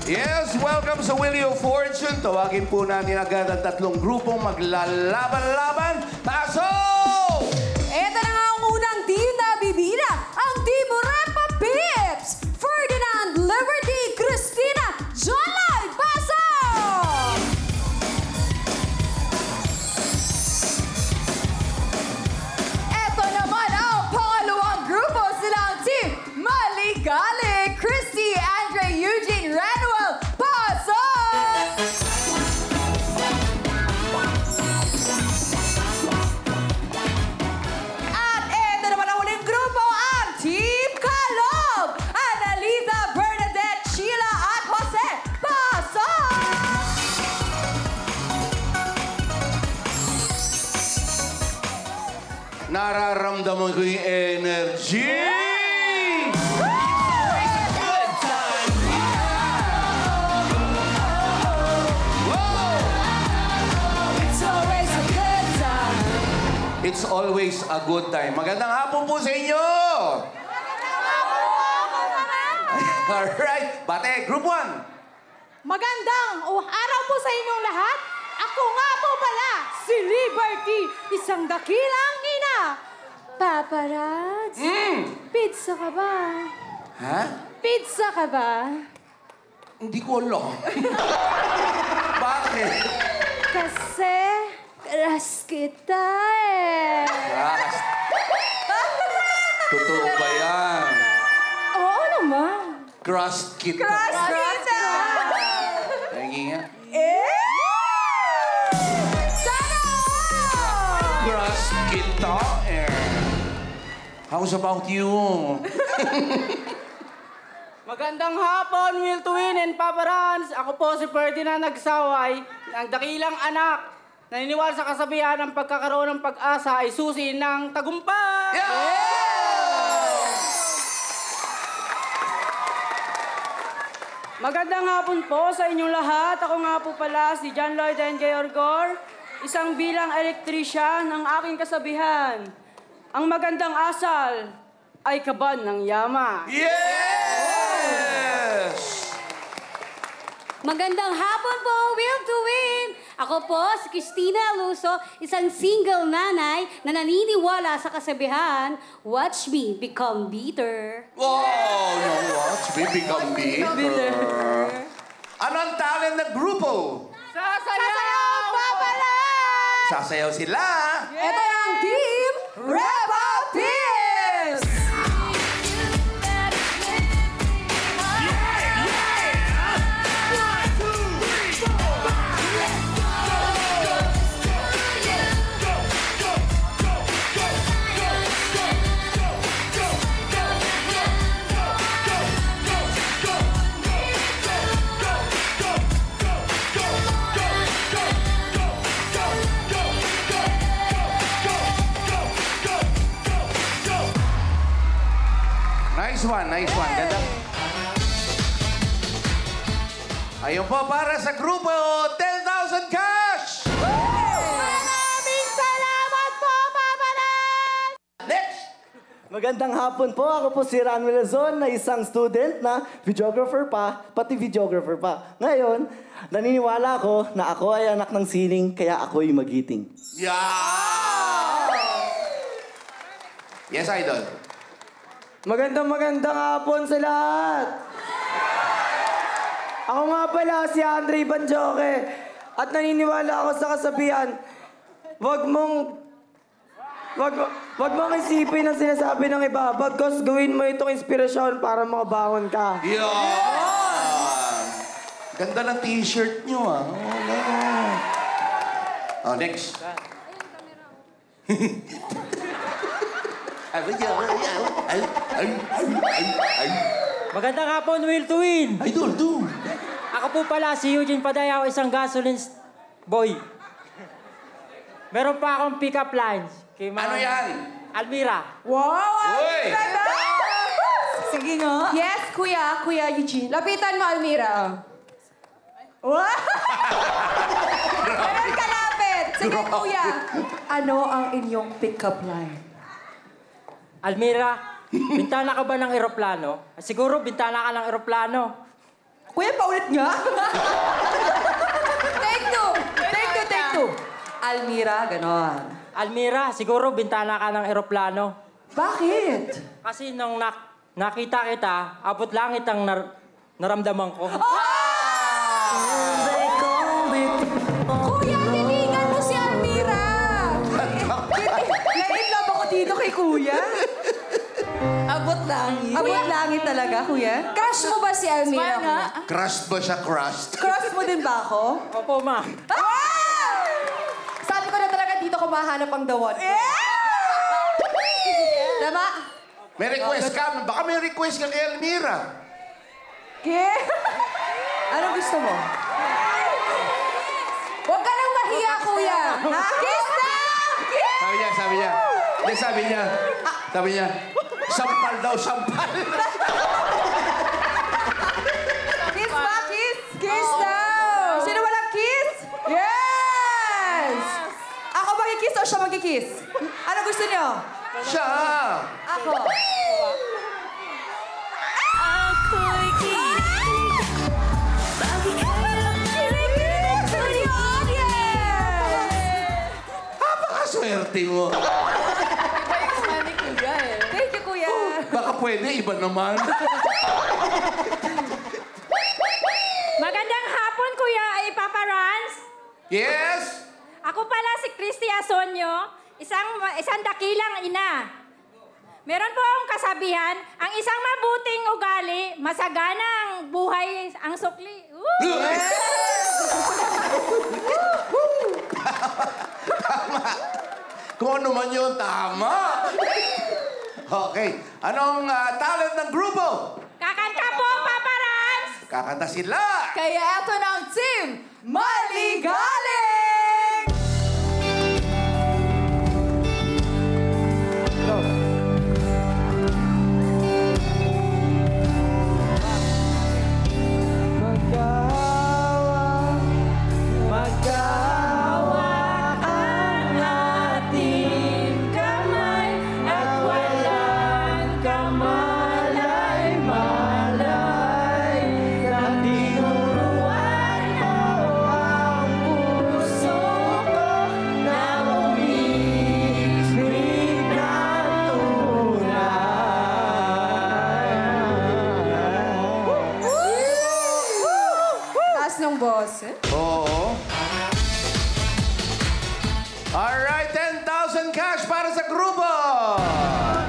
Yes, welcome sa Wheel of Fortune. Tawagin po natin agad ang tatlong grupong maglalaban-laban. Pasok! Ito na nga ang unang team na bibida. Ang Team Repa Pips! Ferdinand, Liberty, Christina, John Lloyd, pasok! Ito naman ang pangalawang grupo. Sila ang Team Maligali, Christy, Andre, Eugene, Renuel, pasok! At ito naman ang huling grupo, ang Team Kalob! Annalisa, Bernadette, Sheila, at Jose, pasok! Nararamdaman ko yung energy! It's always a good time. Magandang hapon po sa inyo! Alright, bate, group 1. Magandang araw po sa inyong lahat. Ako nga po pala, si Liberty, isang dakilang ina. Paparazz, pizza ka ba? Ha? Pizza ka ba? Hindi ko alam. Bakit? Kasi, crush kita eh. Crush. Totoo ba yan? Oo naman. Crush kita. Crush kita! Lagi nga. Sana! Crush kita How's about you? Magandang hapon, Will to Win and Paparans. Ako po si Ferdinand Nagsaway, ng dakilang anak. Naniniwala sa kasabihan ng pagkakaroon ng pag-asa ay susi ng tagumpay! Magandang hapon po sa inyong lahat. Ako nga po pala si John Lloyd and Georgor, isang bilang elektrisyan ng aking kasabihan. Ang magandang asal ay kaban ng yama. Yes! Magandang hapon po, Will to Win! Ako po si Christina Aluso, isang single nanay na naniniwala sa kasabihan, watch me become bitter. Wow! No, watch me become bitter. Ano ang talent ng grupo? Sasayaw! Papala! Sasayaw sila. Ito ang Team Repa Pips! Nice one. Ganda. Ayun po, para sa grupo, 10,000 cash! Maraming salamat po, Papalas! Next! Magandang hapon po. Ako po si Ranwell Luzon na isang student na videographer pa, pati videographer pa. Ngayon, naniniwala ako na ako ay anak ng sining, kaya ako'y magiting. Yeah! Yes, Idol. Magandang hapon sa lahat. Ako nga pala si Andre Banjoke at naniniwala ako sa kasabihan, wag mong isipin ang sinasabi ng iba, bagkus gawin mo itong inspirasyon para makabangon ka. Yeah! Ganda ng t-shirt nyo, ah. Oh, next. Magandang hapon, Will to Win! Idol, do. Ako po pala si Eugene Padayaw, isang gasoline boy. Meron pa akong pick-up lines. Kay Ano yan? Almira. Wow! Uy! Sige nga. Yes, Kuya Eugene. Lapitan mo, Almira. Wow! Ganun kalapit. Sige, Kuya. Ano ang inyong pick-up line? Almira, bintana ka ba ng eroplano? Siguro bintana ka ng eroplano. Kuya, paulit nga. Take two. Almira, ganon. Almira, siguro bintana ka ng eroplano. Bakit? Kasi nung nakita kita, abot langit ang naramdaman ko. Kuya, tinigan mo si Almira! Na-in love ako dito kay Kuya. Abot langit talaga, Kuya. Crush mo ba si Almira? Nga. Crushed ba siya, crushed? Crush mo din ba ako? Opo, ma. Sabi ko na talaga dito ko mahanap ang dawat. Tama? May request ka. Baka may request ka kay Almira. Anong gusto mo? Huwag ka nang mahiya, Kuya. Ha? Kiss na! Sabi niya, sampal daw, sampal. Kiss ba? Kiss? Kiss daw! Sino walang kiss? Yes! Ako magkikiss o siya magkikiss? Ano gusto niyo? Siya. Ako. Ako'y kinikilig. Bakit kaya kinikilig sa audience? Napakaswerte mo. Thank you, Kuya. Baka pwede, iba naman. Magandang hapon, Kuya Papa Rans. Yes? Ako pala si Christy Asonyo, isang dakilang ina. Meron po akong kasabihan, ang isang mabuting ugali, masagana ang buhay ang sukli. Tama. Kung ano man yun, tama. Okay. Anong talent ng grupo? Kakanta po, Papa Rans! Kakanta sila. Kaya eto na ang team Maligaling! Ng boss, eh? Oo. Alright, 10,000 cash para sa grupo.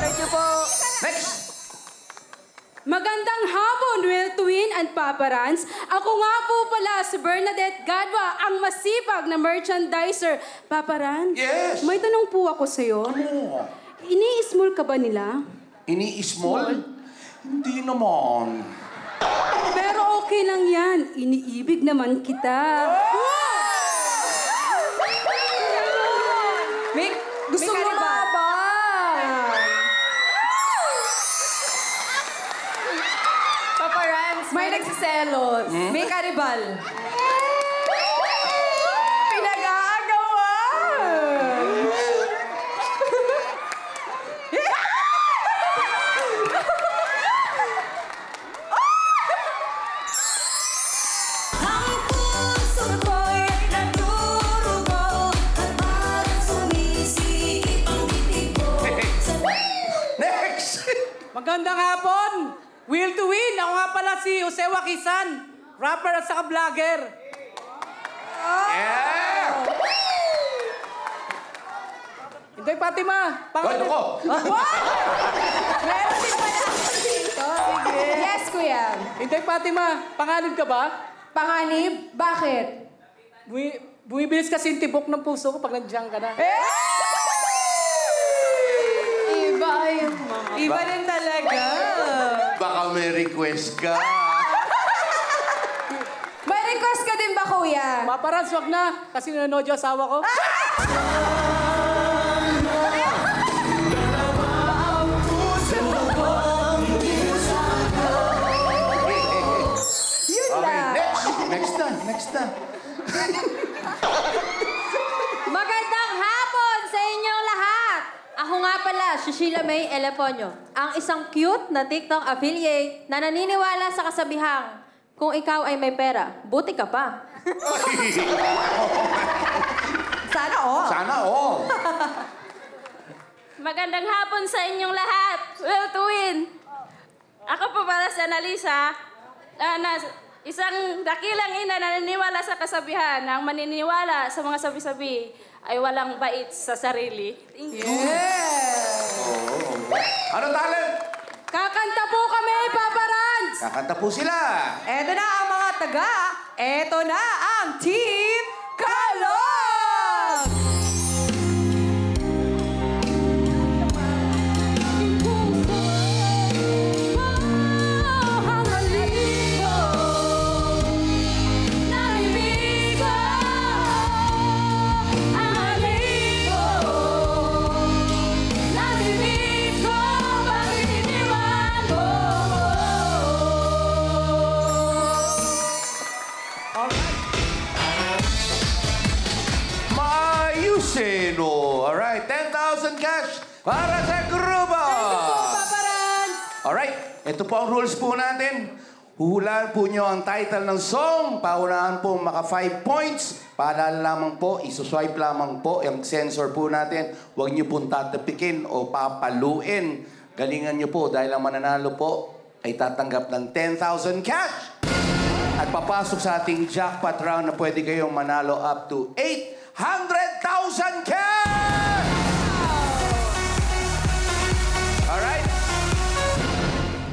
Thank you po. Next. Magandang hapon, Will Twin and Papa Rans. Ako nga po pala si Bernadette Gadwa, ang masipag na merchandiser. Papa Rans, Yes. may tanong po ako sa'yo. Ano? Ini-small ka ba nila? Ini-small? Hindi naman. Pero okay lang yan. Iniibig naman kita. Gusto mo mabang. Papa Rams, may nagsiselos. May karibal. Pinag-aagawa! Ang puso ko'y nagdurugo at parang sumisikip ang bibig ko. Next. Magandang hapon! Will to win! Ako nga pala si Jose Wakisan, rapper at saka vlogger. Yeah. Hintoy Fatima, Ano ko? Meron din pala ako dito. Sige. Yes, Kuya. Hintoy Fatima, panganib ka ba? Panganib? Bakit? Bumibilis kasi yung tibok ng puso ko pag nandiyan ka na. Iba yun. Iba rin talaga. Baka may request ka. May request ka din ba, Kuya? Paparans, wag na, kasi nanonood yung asawa ko. Okay, next na. Magandang hapon sa inyong lahat! Ako nga pala, si Sheila May Eleponyo, ang isang cute na TikTok affiliate na naniniwala sa kasabihang, Kung ikaw ay may pera, buti ka pa. Sana all. Sana all. Magandang hapon sa inyong lahat. Will to win. Ako po pala si Annalisa, isang dakilang ina na naniniwala sa kasabihan na ang maniniwala sa mga sabi-sabi ay walang bait sa sarili. Ano talent? Kakanta po kami, Papa Rans! Kakanta po sila. Eto na ang mga taga. Eto na ang Team Kalog! Mayuseno. Alright, 10,000 cash para sa grupo. Alright, ito po ang rules po natin. Huhulaan po nyo ang title ng song. Paunahan po maka 5 points. Paalala lamang po, isuswipe lamang po ang sensor po natin. Huwag nyo pong tatapikin o papaluin. Galingan nyo po dahil ang mananalo po ay tatanggap ng 10,000 cash. At papasok sa ating jackpot round na pwede kayong manalo up to 800,000 cash! Alright?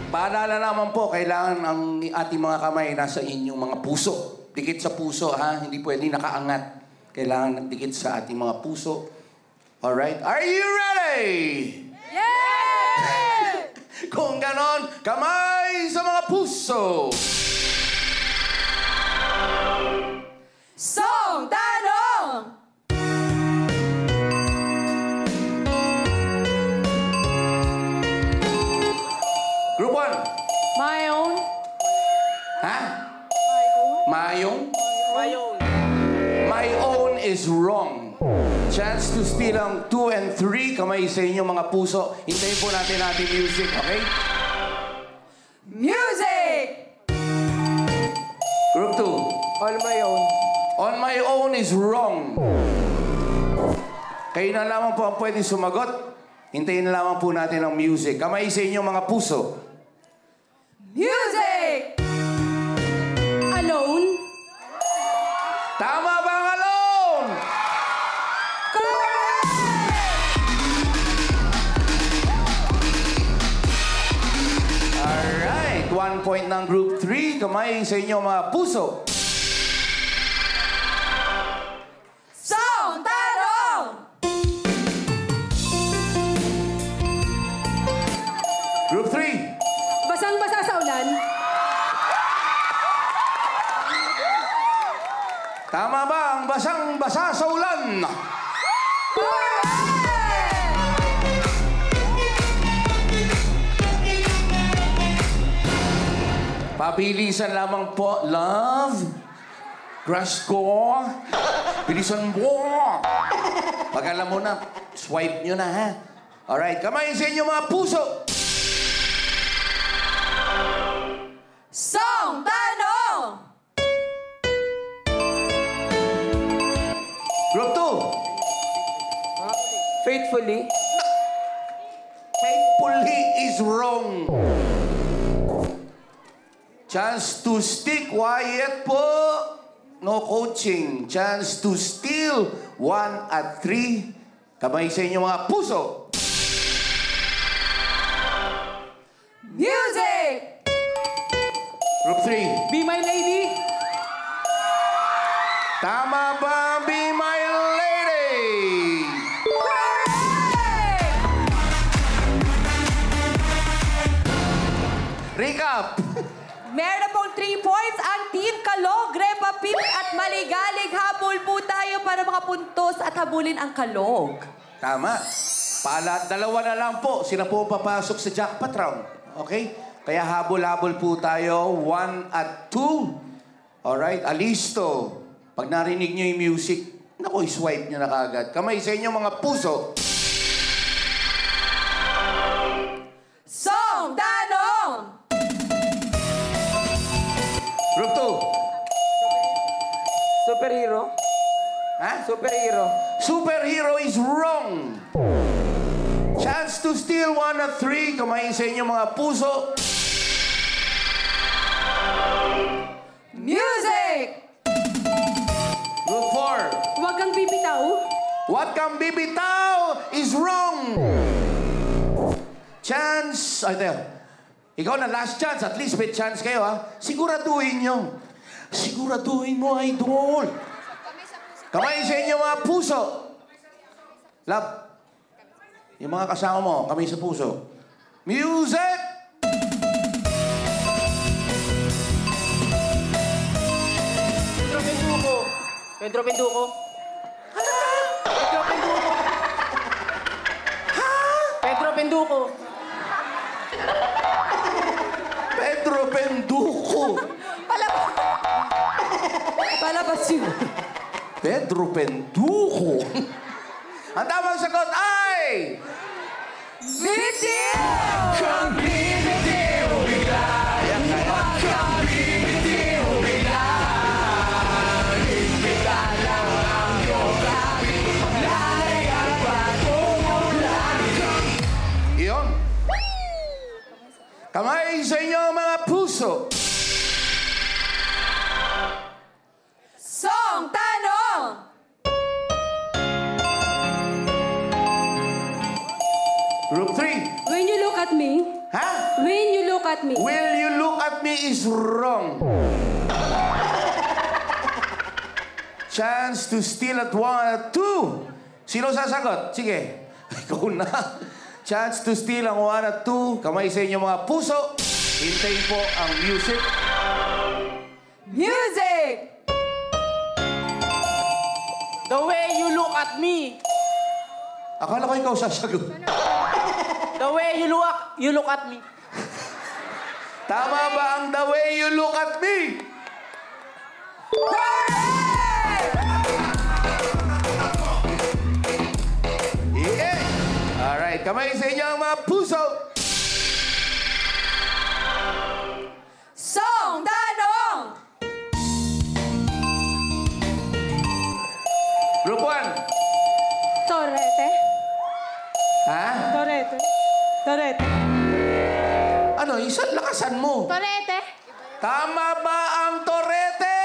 Paalala naman po, kailangan ang ating mga kamay nasa inyong mga puso. Dikit sa puso, ha? Hindi pwede nakaangat. Kailangan dikit sa ating mga puso. Alright? Are you ready? Yeah! Kung ganon, kamay sa mga puso! Song Tanong! Group 1. My own. Ha? Mayong? My own is wrong. Chance to steal ang 2 and 3. Kamay sa inyo mga puso. Hintayin po natin ating music, okay? Music! Group 2. On my own. On my own is wrong. Kayo na lamang po ang pwedeng sumagot. Hintayin na lamang po natin ang music. Kamay sa inyo mga puso. Music! Alone? Tama ba ang alone? Alright, 1 point ng group 3. Kamay sa inyo mga puso. Song Tanong! Group 3. Basang-basa sa ulan? Tama ba ang basang-basa sa ulan? Pabilisan lamang po, love. Crush ko. Bilisan mo. Pag alam mo na, swipe nyo na, ha? Alright, kamay sa inyo mga puso. Song Tanong! Group 2. Faithfully. Faithfully is wrong. Chance to stick, Wyatt po. No coaching. Chance to steal, 1 at 3. Kamay sa inyo mga puso. Music! Group 3. Be my lady. Tama ba, Be My Lady? Recap. Meron na pong 3 points ang Team Kalog, Repa Pink at Maligalig. Habol po tayo para mga puntos at habulin ang Kalog. Tama. Dalawa na lang po. Sila po papasok sa jackpot round. Okay? Kaya habol-habol po tayo. 1 at 2. Alright? Alisto. Pag narinig nyo yung music, naku, swipe nyo na kagad. Kamay sa inyo mga puso. Song Tanong! Ha? Superhero. Superhero is wrong. Chance to steal 1 at 3. Kamayin sa inyo mga puso. Music! Group 4. Huwag kang bibitaw. What can bibitaw is wrong. Chance. Ay, there. Ikaw na, last chance. At least may chance kayo, ha? Siguraduhin nyo. Siguraduhin mo, idol. Kamay sa inyo, mga puso. Love. Yung mga kasama mo, kami sa puso. Music! Pedro Penduko. Pedro Penduko. Pedro Penduko. Pedro Penduko. Pedro Penduko. Palabas yun. Pedro Penduko. Ang tamang sagot ay... Bitiw! Kang bibitiw bigla. Kang bibitiw bigla. Bigla lang ang yoga. Lalay ang patulang. Iyon. Kamay sa inyo mga puso. Song Tanong! Group 3. When you look at me, Ha? when you look at me, Will you look at me is wrong. Chance to steal at 1 at 2. Sino sasagot? Sige. Ikaw na. Chance to steal ang 1 at 2. Kamay sa inyo mga puso. Hintayin po ang music. Music! The way you look at me. Akala ko ikaw sasagot. The way you look at me. Tama ba ang the way you look at me? Yeah! Alright, kamay sa inyo ang mga puso. Song Tanong! Group 1. Torete. Ha? Torete. Torete. Ano, isang lakasan mo. Torete. Tama ba ang torete?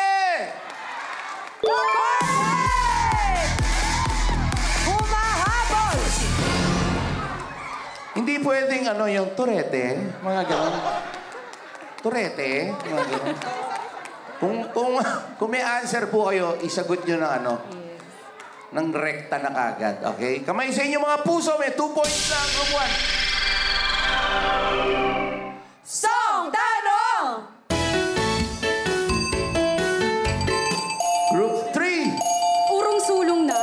Humahabol! Hindi pwedeng ano yung torete, mga ganun. Torete, mga ganun. Kung may answer po kayo, isagot nyo ng ano, ng rekta na kagad, okay? Kamay sa inyo mga puso, may 2 points na ang group 1. Song Tanong! Group 3. Urong sulong na.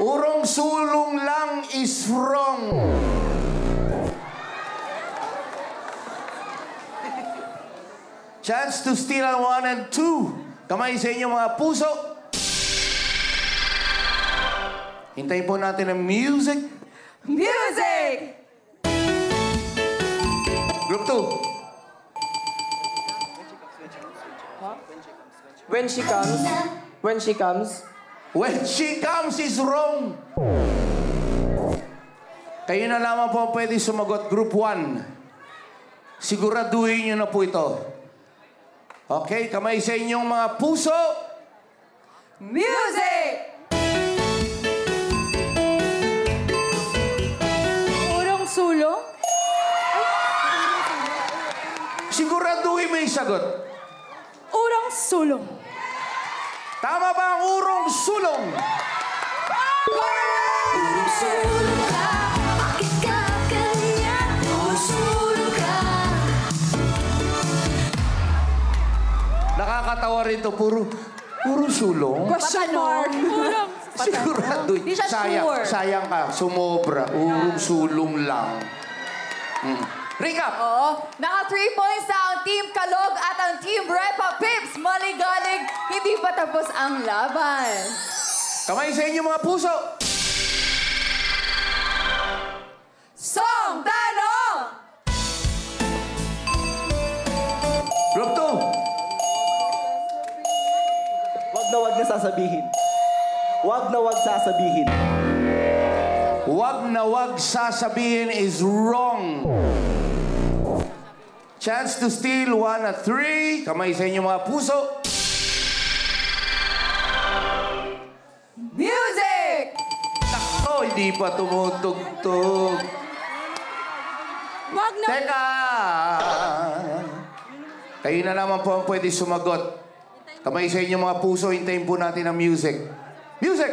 Urong sulong lang is wrong. Chance to steal ang 1 and 2. Kamay sa inyo mga puso. Hintayin po natin ang music. Music! Group 2. When she comes. When she comes. When she comes is wrong. Kayo na lamang po ang pwede sumagot. Group 1. Siguraduhin nyo na po ito. Okay, kamay sa inyong mga puso. Music! Urong sulong. Siguraduhin mo yung sagot. Urong sulong. Tama ba ang urong sulong? Urong sulong ka, bakit ka ganyan? Urong sulong ka. Nakakatawa rin to. Puro sulong. Question mark. Urong. Sigurado. Di siya sure. Sayang ka. Sumobra. Urong sulong lang. Recap. Oo. Naka 3 points na ang Team Kalog at ang Team Repa Pips. Maligalig, hindi pa tapos ang laban. Kamay sa inyo mga puso. Song Tanong! Group 2. Wag na sasabihin. wag na wag sasabihin. Wag na wag sasabihin is wrong. Chance to steal 1 at 3. Kamay sa inyo mga puso. Music! Takto, hindi pa tumutugtog. Wag na... Teka! Kayo na naman po ang pwede sumagot. Kamay sa inyo mga puso, hintayin po natin ang music. Music!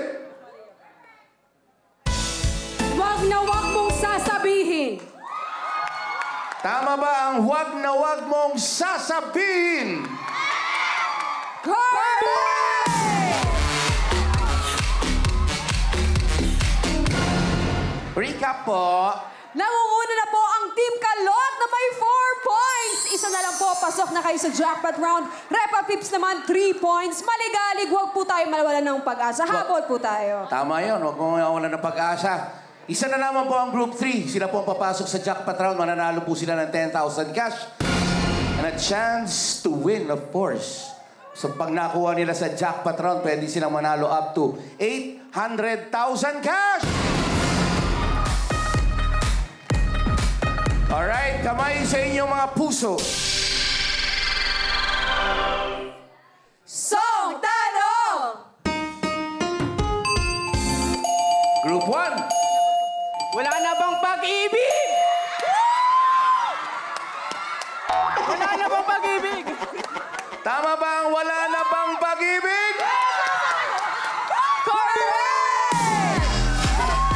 Wag na wag mong sasabihin. Tama ba ang wag na wag mong sasabihin? Recap po. Nangunguna na po ang Team Kalog na may 4 points. Isa na lang po, pasok na kayo sa jackpot round. Repa Pips naman, 3 points. Maligalig, huwag po tayo malawalan ng pag-asa. Habol po tayo. Tama yun, huwag mong wala ng pag-asa. Isa na naman po ang Group 3. Sila po ang papasok sa jackpot round. Mananalo po sila ng 10,000 cash. And a chance to win, of course. So pag nakuha nila sa jackpot round, pwede silang manalo up to 800,000 cash! Alright, kamay sa inyong mga puso. Song Tanong! Group 1. Wala na bang pag-ibig? Wala na bang pag-ibig? Tama ba ang wala na bang pag-ibig? Correct!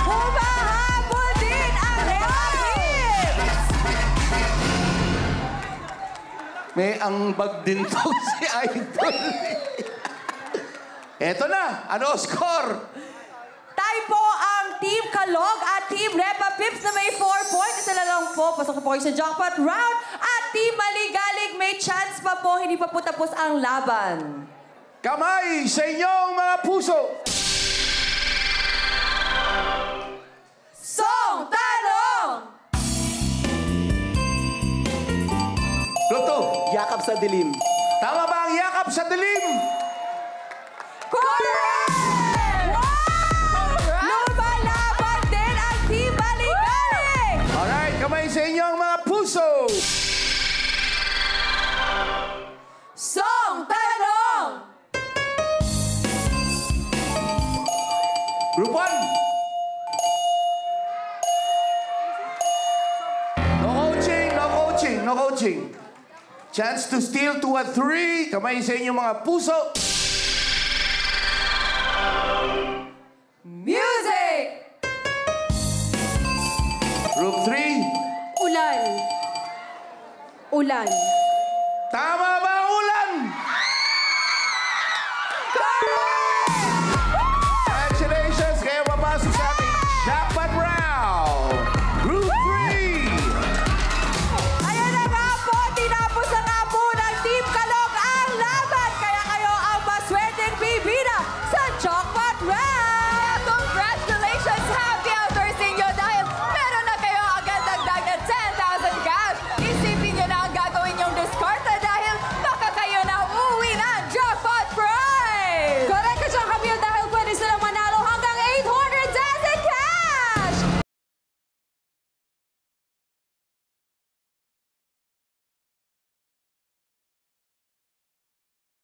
Humahabol din ang Real. May ambag din to si Idol. Eto na, ano score? Tayo po ang Team Kalog at Team Repa Pips na may 4 points. Isa na lang po, pasok na po kayo sa jackpot round. At Team Maligalig, may chance pa po, hindi pa po tapos ang laban. Kamay sa inyong mga puso. Song Tanong! Group 2. Yakap sa dilim. Tama ba ang yakap sa dilim? Correct! Wow! Lumalaban din ang Team Maligalig! Alright, kamay sa inyong mga puso. Song Tanong! Group 1. No coaching, no coaching, no coaching. Chance to steal 2 at 3. Kamay sa inyong mga puso. Music! Group 3. Ulan. Ulan. Tama ba